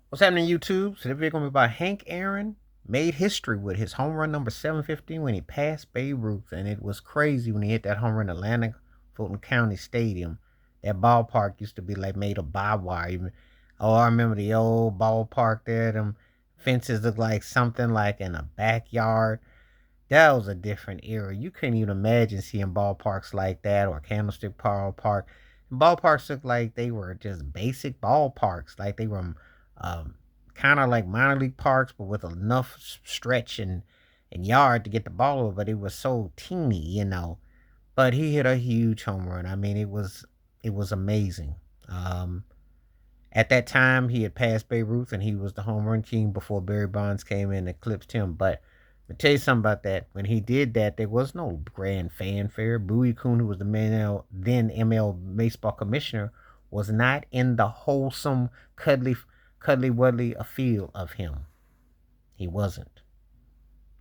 What's happening, YouTube? So, the video gonna be about Hank Aaron made history with his home run number 715 when he passed Babe Ruth, and it was crazy when he hit that home run in Atlanta, Fulton County Stadium. That ballpark used to be like made of barbed wire. Oh, I remember the old ballpark there. Them fences looked like something like in a backyard. That was a different era. You couldn't even imagine seeing ballparks like that or Candlestick Park. Ballparks looked like they were just basic ballparks, like they were um, kind of like minor league parks, but with enough stretch and yard to get the ball over. But it was so teeny. But he hit a huge home run. I mean, it was amazing. Um, at that time, he had passed Babe Ruth, and he was the home run king before Barry Bonds came in and eclipsed him. But I'll tell you something about that. When he did that, there was no grand fanfare. Bowie Kuhn, who was the then ML baseball commissioner, was not in the wholesome, cuddly wuddly feel of him. He wasn't.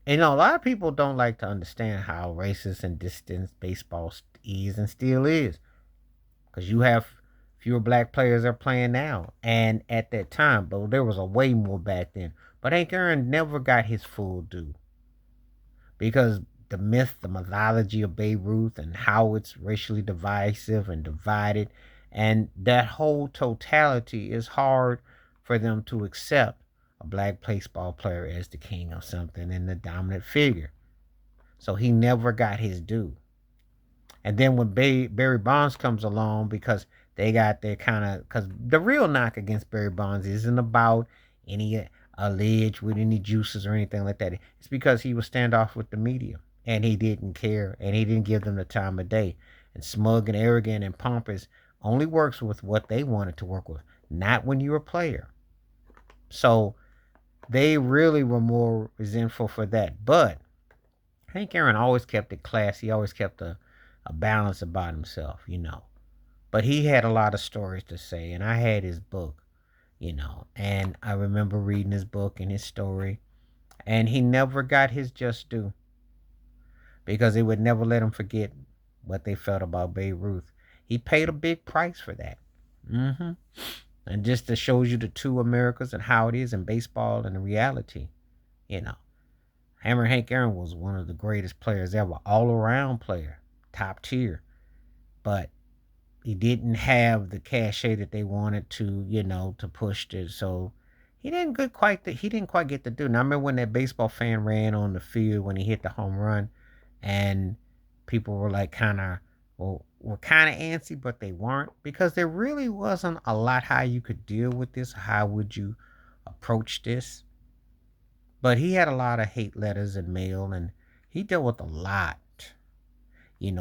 And a lot of people don't like to understand how racist and distant baseball is and still is, because you have fewer black players that are playing now and at that time, but there was a way more back then. But Hank Aaron never got his full due because the mythology of Babe Ruth and how it's racially divisive and divided, and that whole totality is hard for them to accept a black baseball player as the king of something and the dominant figure. So he never got his due. And then when Barry Bonds comes along, because they got their kind of, because the real knock against Barry Bonds isn't about any alleged with any juices or anything like that. It's because he was standoff with the media and he didn't care and he didn't give them the time of day. And smug and arrogant and pompous only works with what they wanted to work with, not when you're a player. So they really were more resentful for that. But Hank Aaron always kept it classy. He always kept a balance about himself. But he had a lot of stories to say, and I had his book, and I remember reading his book and his story, and he never got his just due because they would never let him forget what they felt about Babe Ruth. He paid a big price for that. hmm And just to shows you the two Americas and how it is in baseball and in reality, you know. Hammer Hank Aaron was one of the greatest players ever, all around player, top tier. But he didn't have the cachet that they wanted to push it. So he didn't quite get the do. Now I remember when that baseball fan ran on the field when he hit the home run, and people were like were kind of antsy, but they weren't, because there really wasn't a lot how you could deal with this. How would you approach this? But he had a lot of hate letters and mail, and he dealt with a lot.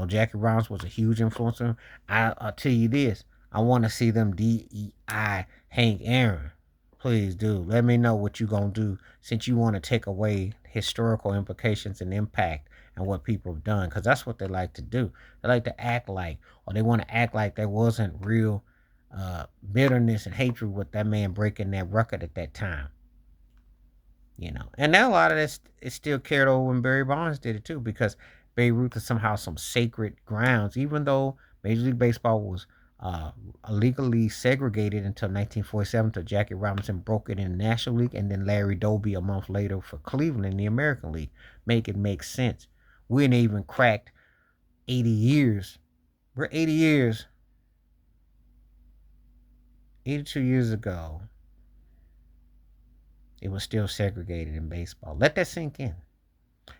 Jackie Brown was a huge influencer. I'll tell you this. I want to see them DEI Hank Aaron. Please do. Let me know what you going to do, since you want to take away historical implications and impact and what people have done. Because that's what they like to do. They like to act like, or they want to act like there wasn't real bitterness and hatred with that man breaking that record at that time. And now a lot of this is still carried over when Barry Bonds did it too, because Babe Ruth is somehow some sacred grounds, even though Major League Baseball was uh, illegally segregated until 1947, until Jackie Robinson broke it in the National League, and then Larry Doby a month later for Cleveland in the American League. Make it make sense. We ain't even cracked 80 years. We're 80 years, 82 years ago. It was still segregated in baseball. Let that sink in.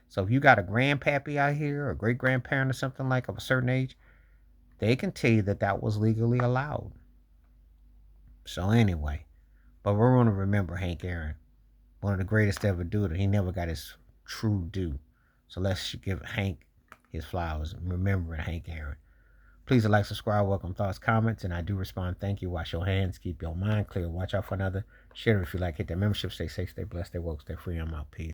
So if you got a grandpappy out here or a great grandparent or something like of a certain age, they can tell you that that was legally allowed. So anyway, but we're going to remember Hank Aaron, one of the greatest to ever do it. He never got his true due. So let's give Hank his flowers, remembering Hank Aaron. Please like, subscribe, welcome thoughts, comments, and I do respond. Thank you. Wash your hands, keep your mind clear, watch out for another. Share it if you like. Hit that membership. Stay safe, stay blessed, stay woke, stay free. I'm out. Peace.